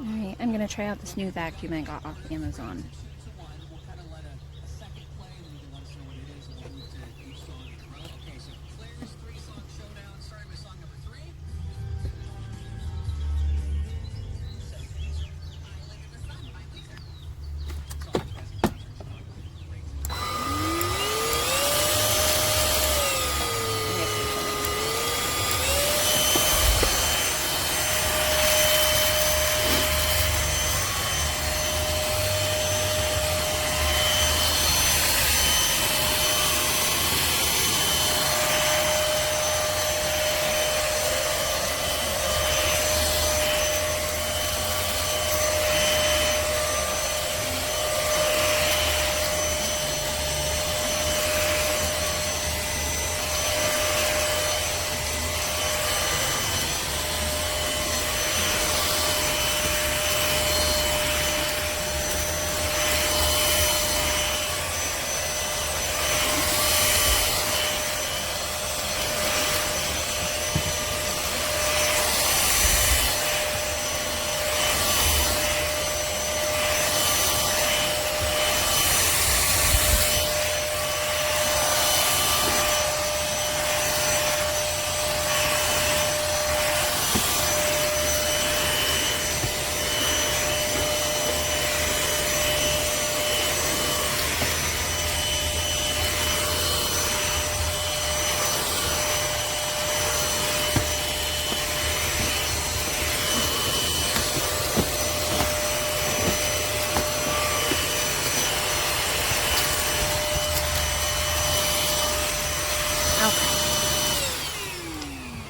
Alright, I'm gonna try out this new vacuum I got off Amazon.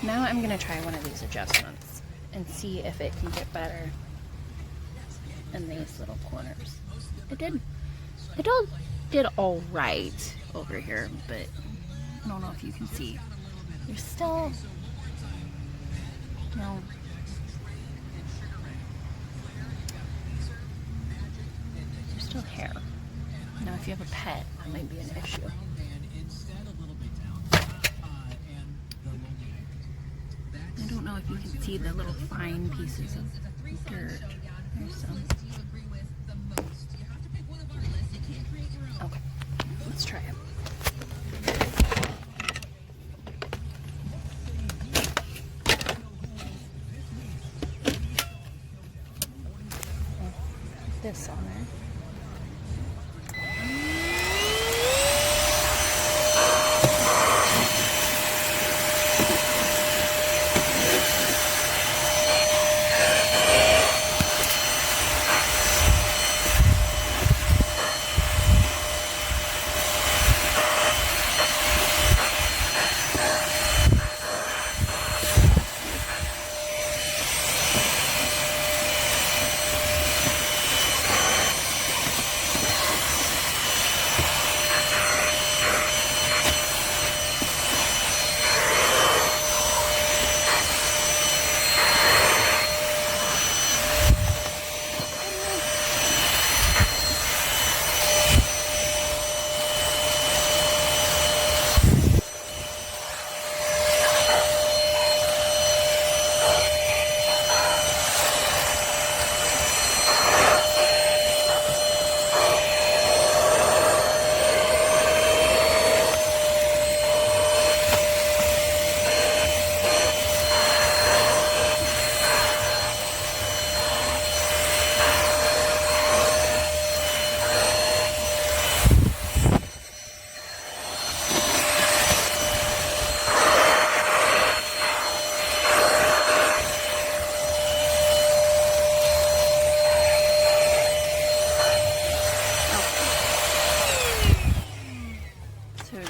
Now I'm going to try one of these adjustments and see if it can get better in these little corners. It all did all right over here, but I don't know if you can see. There's still, no. There's still hair. Now if you have a pet, that might be an issue. I don't know if you can see the little fine pieces of dirt. There's some. Okay, let's try it. This on there.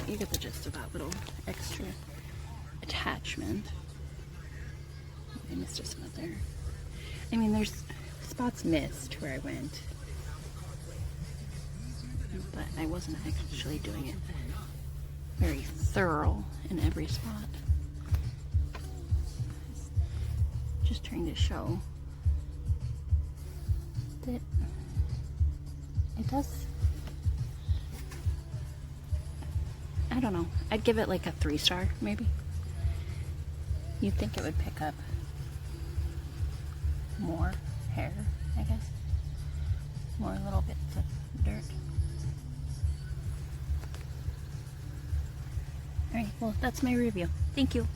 You get the gist of that little extra attachment. I missed a spot there. I mean, there's spots missed where I went, but I wasn't actually doing it very thorough in every spot. Just trying to show that it does. I don't know. I'd give it like a 3-star, maybe. You'd think it would pick up more hair, I guess. More little bits of dirt. Alright, well, that's my review. Thank you.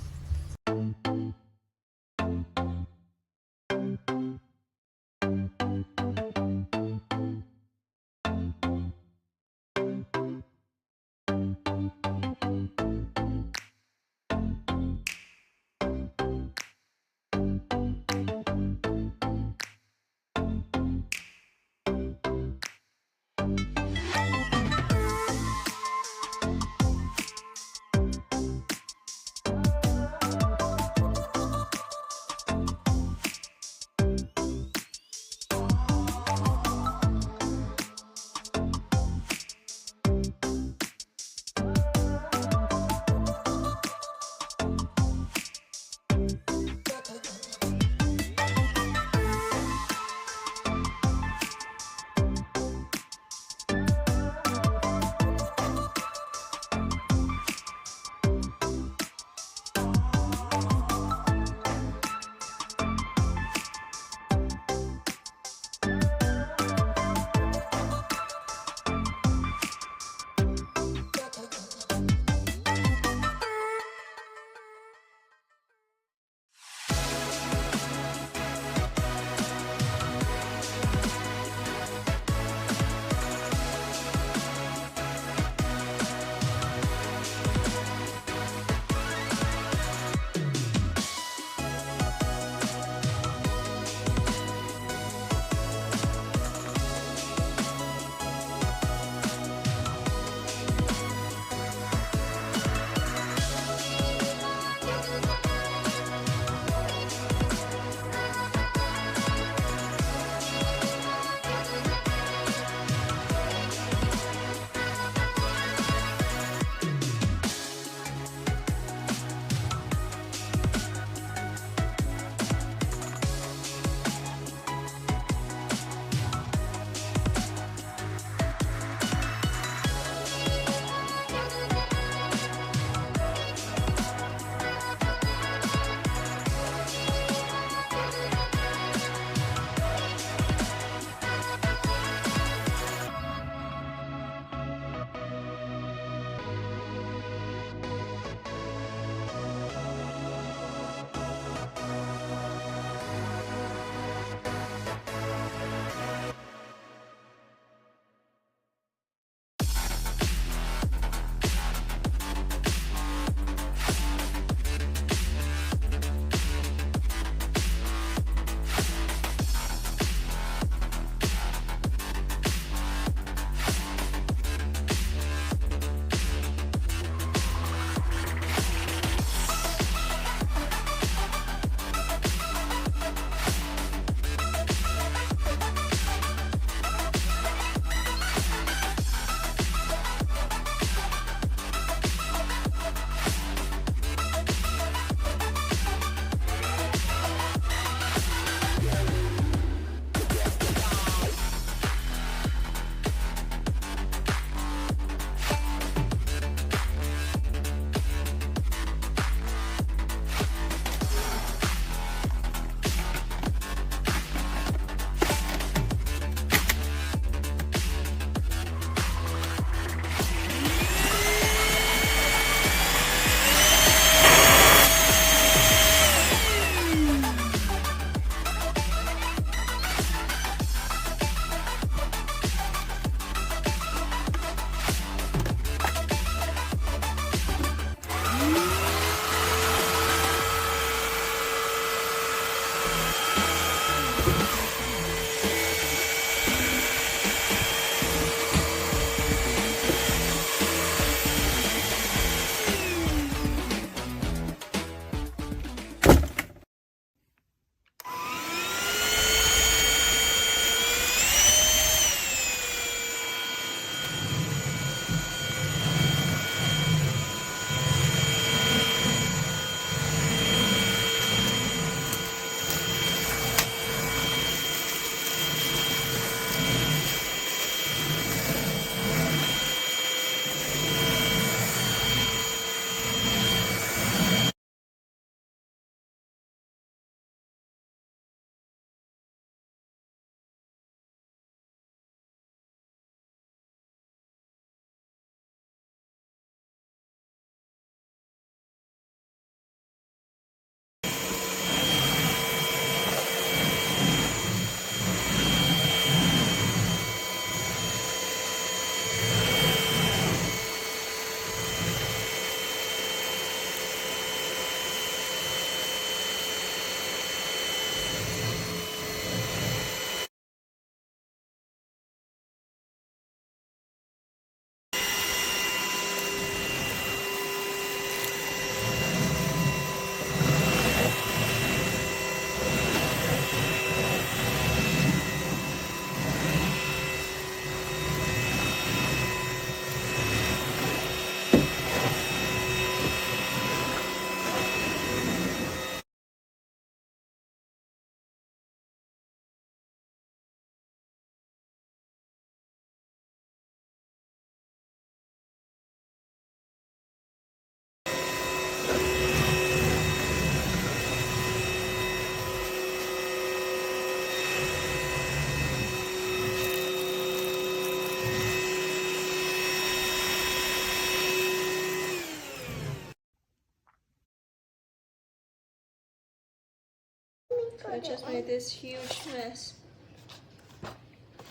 I just made this huge mess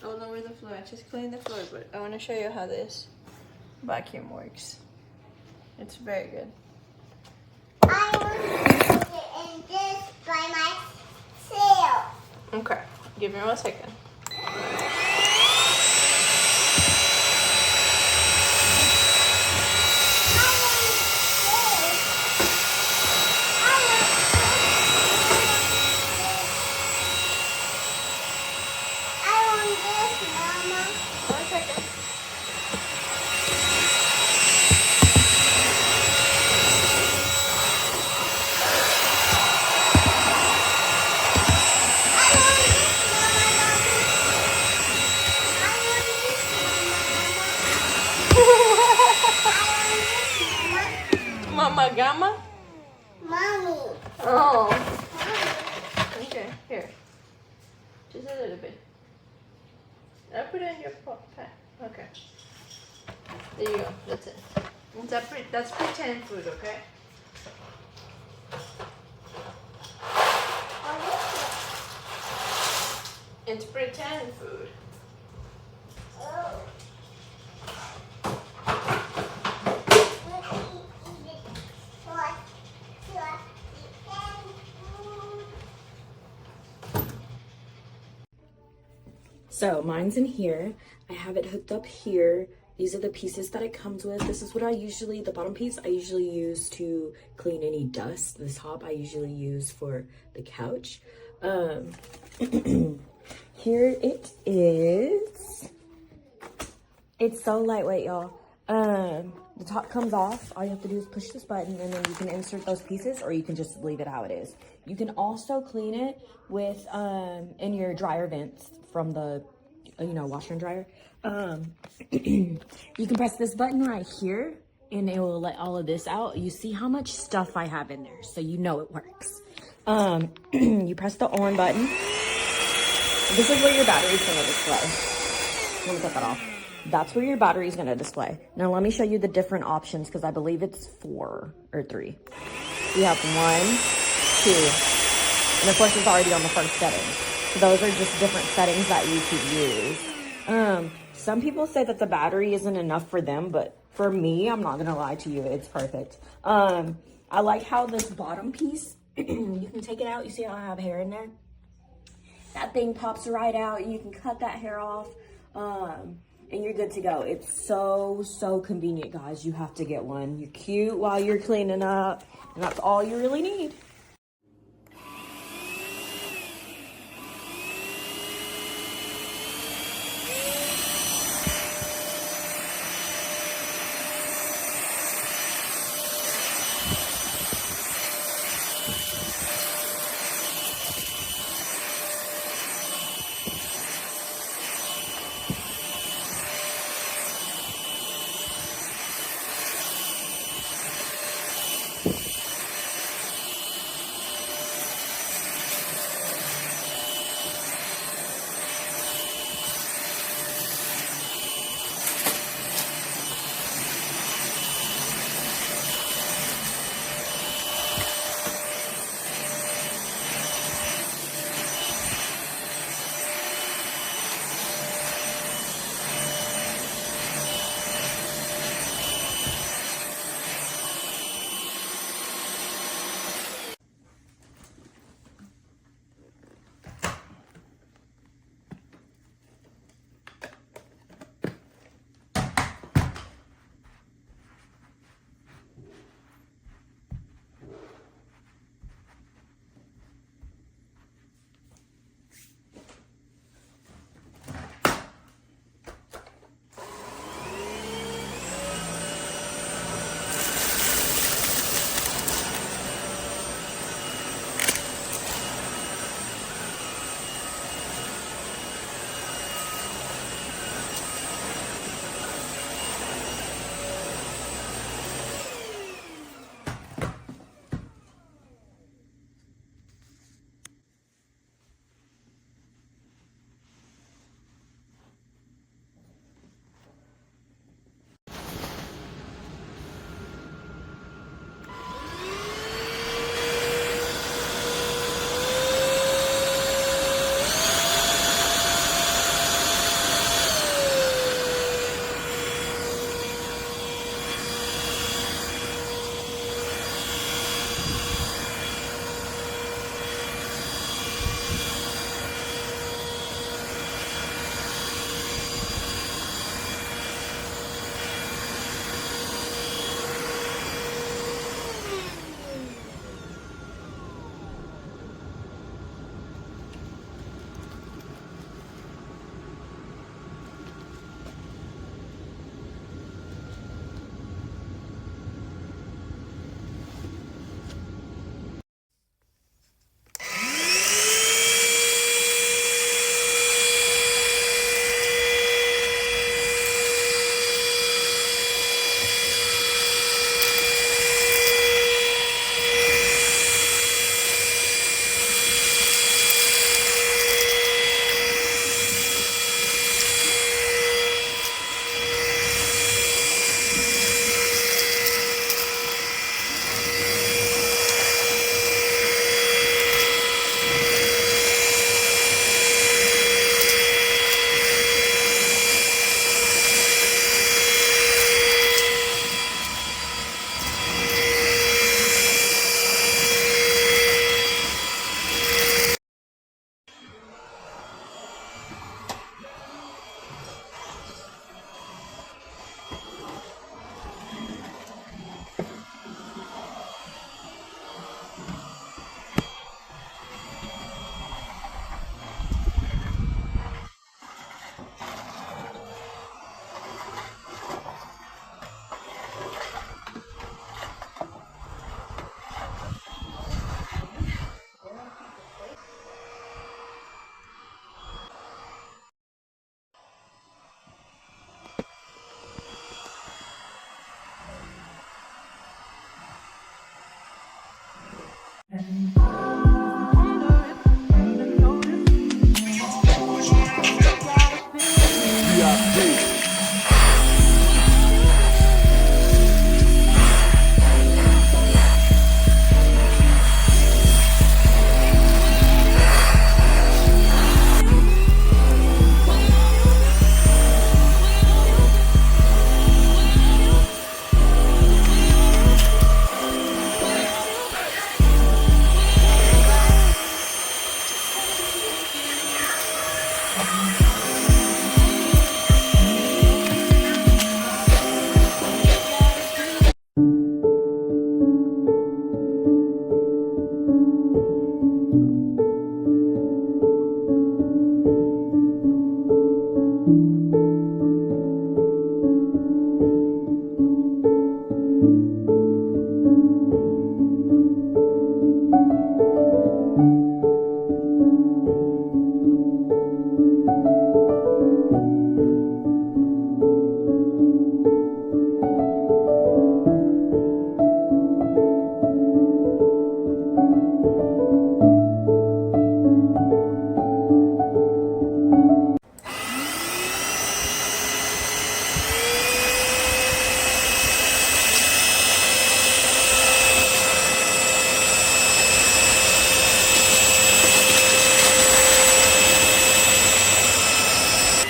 all over the floor. I just cleaned the floor, but I want to show you how this vacuum works. It's very good. I want to put it in this by myself. Okay, give me 1 second. I want this, Mama. 1 second. Mama Gamma? Mommy. Oh. Okay, here. Just a little bit. I'll put it in your pot. Okay. There you go. That's it. That's pretend food, okay? It's pretend food. Oh. So mine's in here. I have it hooked up here. These are the pieces that it comes with. This is what the bottom piece I usually use to clean any dust. This top I usually use for the couch. Here it is. It's so lightweight, y'all. The top comes off. All you have to do is push this button and then you can insert those pieces, or you can just leave it how it is. You can also clean it with in your dryer vents from the washer and dryer. You can press this button right here and it will let all of this out. You see how much stuff I have in there, so you know it works. You press the on button. This is where your battery's gonna display. Let me cut that off. That's where your battery's gonna display. Now let me show you the different options, because I believe it's 4 or 3. We have 1, 2, and of course it's already on the first setting. So those are just different settings that you could use. Some people say that the battery isn't enough for them, but for me, I'm not gonna lie to you, it's perfect. I like how this bottom piece, you can take it out. You see how I have hair in there? That thing pops right out. You can cut that hair off, and you're good to go. It's so convenient, guys. You have to get one. You're cute while you're cleaning up, and that's all you really need.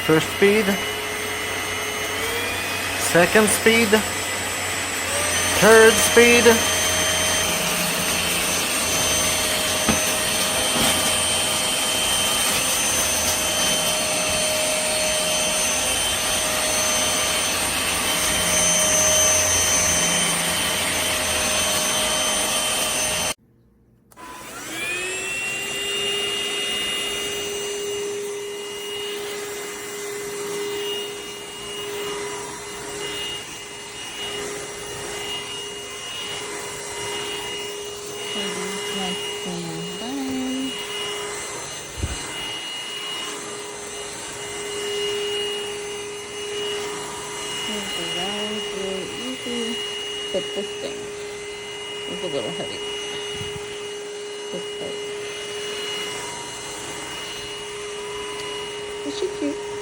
First speed, second speed, third speed. But this thing is a little heavy. This part. Is she cute?